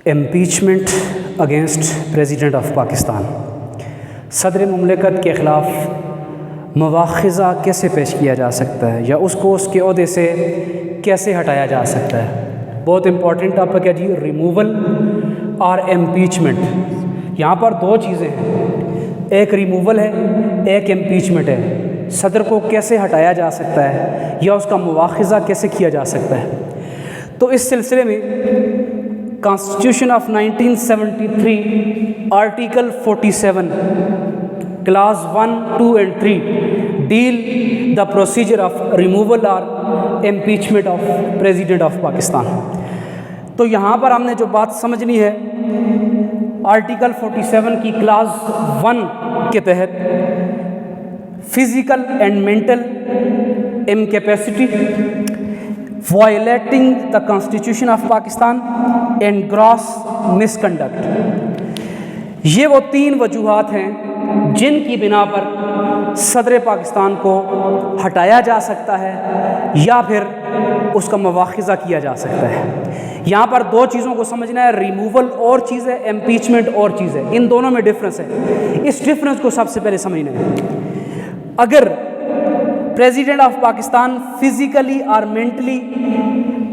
Impeachment against president of Pakistan. صدر مملکت کے خلاف مواخذہ کیسے پیش کیا جا سکتا ہے یا اس کو اس کے عہدے سے کیسے ہٹایا جا سکتا ہے؟ بہت امپورٹنٹ ٹاپک ہے جی، ریموول اور امپیچمنٹ. یہاں پر دو چیزیں ہیں، ایک ریموول ہے، ایک امپیچمنٹ ہے. صدر کو کیسے ہٹایا جا سکتا ہے یا اس کا مواخذہ کیسے کیا جا سکتا ہے؟ تو اس سلسلے میں constitution of 1973 article 47 clause 1, 2 and 3 deal the procedure of removal اور impeachment of president of Pakistan. تو یہاں پر ہم نے جو بات سمجھنی ہے، آرٹیکل 47 کی کلاس 1 کے تحت physical and mental incapacity violating the constitution of Pakistan and gross misconduct. یہ وہ 3 وجوہات ہیں جن کی بنا پر صدر پاکستان کو ہٹایا جا سکتا ہے یا پھر اس کا مواخذہ کیا جا سکتا ہے. یہاں پر 2 چیزوں کو سمجھنا ہے، ریموول اور چیز ہے، امپیچمنٹ اور چیز ہے. ان دونوں میں ڈفرنس ہے. اس ڈفرنس کو سب سے پہلے سمجھنا ہے. اگر پریزیڈنٹ آف پاکستان فزیکلی اور مینٹلی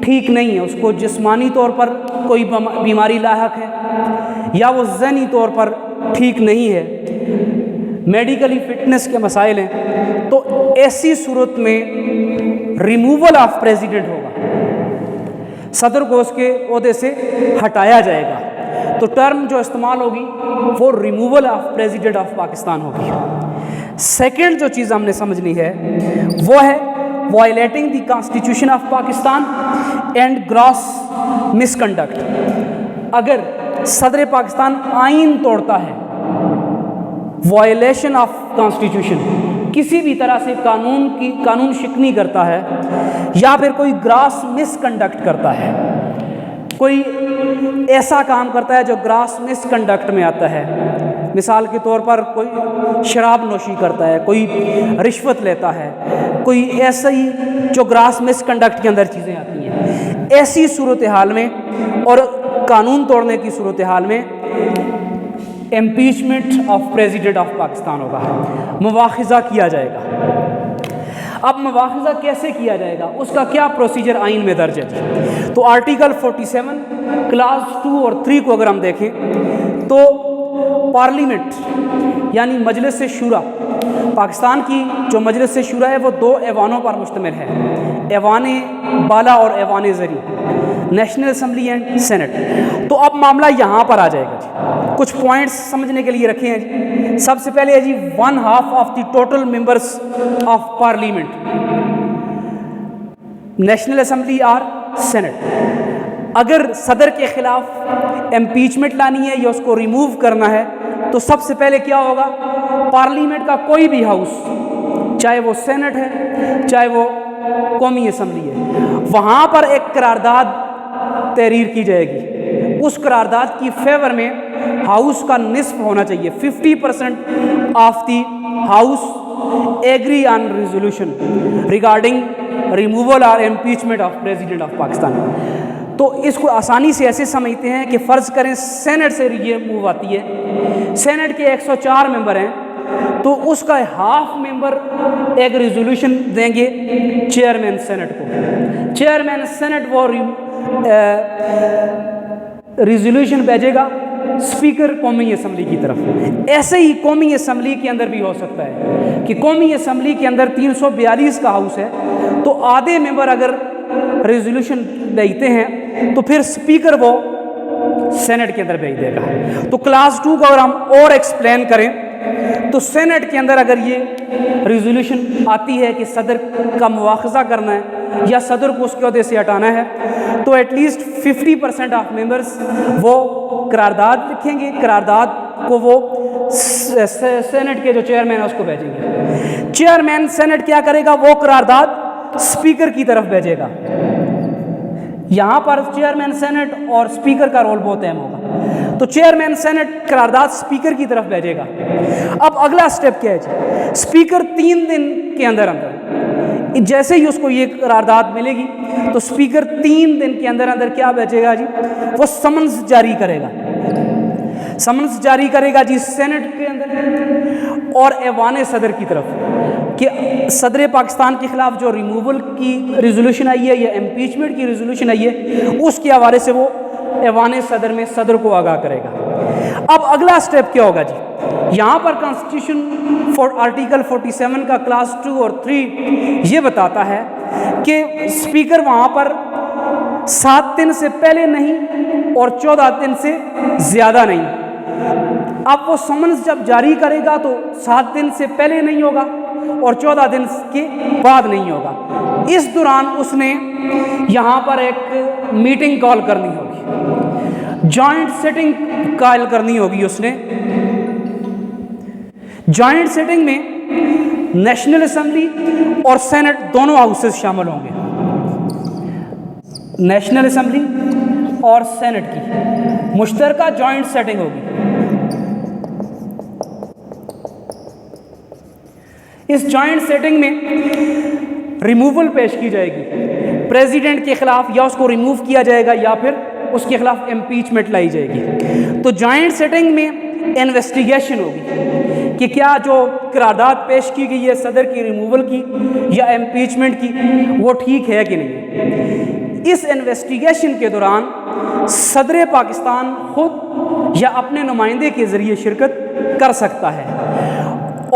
ٹھیک نہیں ہے، اس کو جسمانی طور پر کوئی بیماری لاحق ہے یا وہ ذہنی طور پر ٹھیک نہیں ہے، میڈیکلی فٹنس کے مسائل ہیں، تو ایسی صورت میں ریموول آف پریزیڈنٹ ہوگا، صدر کو اس کے عہدے سے ہٹایا جائے گا. تو ٹرم جو استعمال ہوگی وہ removal of president of Pakistan ہوگی. سیکنڈ جو چیز ہم نے سمجھنی ہے وہ ہے violating the constitution of Pakistan and gross misconduct. اگر صدر پاکستان آئین توڑتا ہے، وائلیشن آف کانسٹیٹیوشن، کسی بھی طرح سے قانون شکنی کرتا ہے یا پھر کوئی گراس مس کنڈکٹ کرتا ہے، کوئی ایسا کام کرتا ہے جو گراس مس کنڈکٹ میں آتا ہے، مثال کے طور پر کوئی شراب نوشی کرتا ہے، کوئی رشوت لیتا ہے، کوئی ایسا ہی جو گراس مس کنڈکٹ کے اندر چیزیں آتی ہیں، ایسی صورتحال میں اور قانون توڑنے کی صورتحال میں impeachment of president of Pakistan ہوگا، مواخذہ کیا جائے گا. اب مواخذہ کیسے کیا جائے گا، اس کا کیا پروسیجر آئین میں درج ہے؟ تو آرٹیکل 47 کلاس 2 اور 3 کو اگر ہم دیکھیں تو پارلیمنٹ یعنی مجلس شورا، پاکستان کی جو مجلس شورا ہے وہ 2 ایوانوں پر مشتمل ہے، ایوان بالا اور ایوان زری، نیشنل اسمبلی اینڈ سینٹ. تو اب معاملہ یہاں پر آ جائے گا جی. کچھ پوائنٹس سمجھنے کے لیے رکھے ہیں جی. سب سے پہلے ہے جی 1/2 of the total members of parliament, national assembly اور سینٹ. اگر صدر کے خلاف امپیچمنٹ لانی ہے یا اس کو ریموو کرنا ہے تو سب سے پہلے کیا ہوگا، پارلیمنٹ کا کوئی بھی ہاؤس، چاہے وہ سینٹ ہے چاہے وہ قومی اسمبلی ہے، وہاں پر ایک قرارداد تحریر کی جائے گی. اس قرارداد کی فیور میں ہاؤس کا نصف ہونا چاہیے، 50% of the house agree on resolution regarding removal اور impeachment of president of Pakistan. تو اس کو آسانی سے ایسے سمجھتے ہیں کہ فرض کریں سینٹ سے یہ موو آتی ہے، سینٹ کے 104 ممبر ہیں تو اس کا ½ ممبر ایک ریزولوشن دیں گے چیئرمین سینٹ کو، چیئرمین سینٹ وہ ریزولوشن بھیجے گا اسپیکر قومی اسمبلی کی طرف. ایسے ہی قومی اسمبلی کے اندر بھی ہو سکتا ہے کہ قومی اسمبلی کے اندر 342 کا ہاؤس ہے تو آدھے ممبر اگر ریزولوشن بھیجتے ہیں تو پھر اسپیکر وہ سینٹ کے اندر بھیج دے گا. تو کلاس 2 کو اگر ہم اور ایکسپلین کریں تو سینٹ کے اندر اگر یہ ریزولوشن آتی ہے کہ صدر کا مواخذہ کرنا ہے یا صدر کو اس کے عہدے سے ہٹانا ہے تو ایٹ لیسٹ 50% آف ممبرس وہ قرارداد لکھیں گے، قرارداد کو وہ سینٹ کے جو چیئرمین ہے اس کو بھیجیں گے. چیئرمین سینٹ کیا کرے گا، وہ قرارداد اسپیکر کی طرف بھیجے گا. یہاں پر چیئرمین سینٹ اور اسپیکر کا رول بہت اہم ہوگا. تو چیئرمین سینٹ قرارداد اسپیکر کی طرف بھیجے گا. اب اگلا سٹیپ کیا ہے جی، اسپیکر 3 دن کے اندر جیسے ہی اس کو یہ قرارداد ملے گی تو اسپیکر 3 دن کے اندر اندر کیا بھیجے گا جی، وہ سمنس جاری کرے گا، سمنس جاری کرے گا جی سینٹ کے اندر اور ایوان صدر کی طرف کہ صدر پاکستان کے خلاف جو ریموول کی ریزولوشن آئی ہے یا امپیچمنٹ کی ریزولوشن آئی ہے اس کے حوالے سے وہ ایوان صدر میں صدر کو آگاہ کرے گا۔ اب اگلا سٹیپ کیا ہوگا جی، یہاں پر کانسٹیٹیوشن آرٹیکل 47 کا کلاس 2 اور 3 یہ بتاتا ہے کہ اسپیکر وہاں پر 7 دن سے پہلے نہیں اور 14 دن سے زیادہ نہیں۔ اب وہ سمنس جب جاری کرے گا تو 7 دن سے پہلے نہیں ہوگا اور 14 دن کے بعد نہیں ہوگا۔ اس دوران اس نے یہاں پر ایک میٹنگ کال کرنی ہوگی، جوائنٹ سیٹنگ کال کرنی ہوگی اس نے۔ جوائنٹ سیٹنگ میں نیشنل اسمبلی اور سینٹ دونوں ہاؤسز شامل ہوں گے، نیشنل اسمبلی اور سینٹ کی مشترکہ جوائنٹ سیٹنگ ہوگی۔ اس جوائنٹ سیٹنگ میں ریموول پیش کی جائے گی پریزیڈنٹ کے خلاف، یا اس کو ریموو کیا جائے گا یا پھر اس کے خلاف امپیچمنٹ لائی جائے گی۔ تو جوائنٹ سیٹنگ میں انویسٹیگیشن ہوگی کہ کیا جو قرارداد پیش کی گئی ہے صدر کی ریموول کی یا امپیچمنٹ کی وہ ٹھیک ہے کہ نہیں۔ اس انویسٹیگیشن کے دوران صدر پاکستان خود یا اپنے نمائندے کے ذریعے شرکت کر سکتا ہے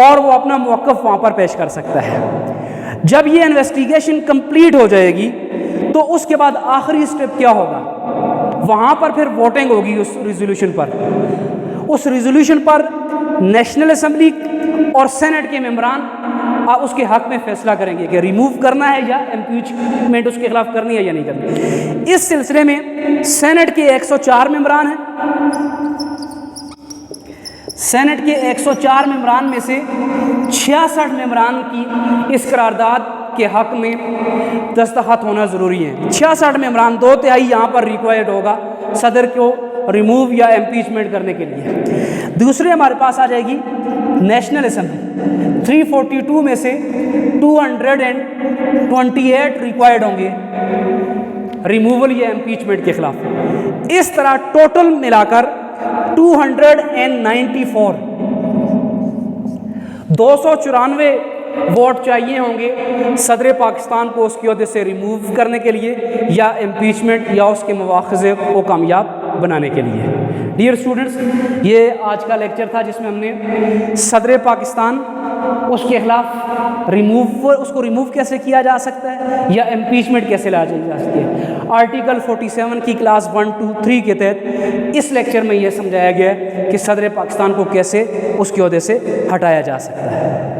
اور وہ اپنا موقف وہاں پر پیش کر سکتا ہے۔ جب یہ انویسٹیگیشن کمپلیٹ ہو جائے گی تو اس کے بعد آخری سٹیپ کیا ہوگا، وہاں پر پھر ووٹنگ ہوگی اس ریزولوشن پر۔ اس ریزولوشن پر نیشنل اسمبلی اور سینٹ کے ممبران اس کے حق میں فیصلہ کریں گے کہ ریموو کرنا ہے یا امپیچمنٹ اس کے خلاف کرنی ہے یا نہیں کرنی۔ اس سلسلے میں سینٹ کے 104 ممبران ہیں، سینٹ کے 104 ممبران میں سے 66 ممبران کی اس قرارداد کے حق میں دستخط ہونا ضروری ہے۔ 66 ممبران، 2/3 یہاں پر ریکوائرڈ ہوگا صدر کو ریموو یا امپیچمنٹ کرنے کے لیے۔ دوسرے ہمارے پاس آ جائے گی نیشنل اسمبلی، 342 میں سے 228 ریکوائرڈ ہوں گے ریموول یا امپیچمنٹ کے خلاف۔ اس طرح ٹوٹل ملا کر 294 294 ووٹ چاہیے ہوں گے صدر پاکستان کو اس کے عہدے سے ریموو کرنے کے لیے یا امپیچمنٹ یا اس کے مواخذے کو کامیاب بنانے کے لیے۔ ڈیئر اسٹوڈنٹس، یہ آج کا لیکچر تھا جس میں ہم نے صدر پاکستان اس کے خلاف اس کو ریموو کیسے کیا جا سکتا ہے یا امپیچمنٹ کیسے لائی جا سکتی ہے۔ آرٹیکل 47 کی کلاس 1 2 3 کے تحت اس لیکچر میں یہ سمجھایا گیا ہے کہ صدر پاکستان کو کیسے اس کے عہدے سے ہٹایا جا سکتا ہے۔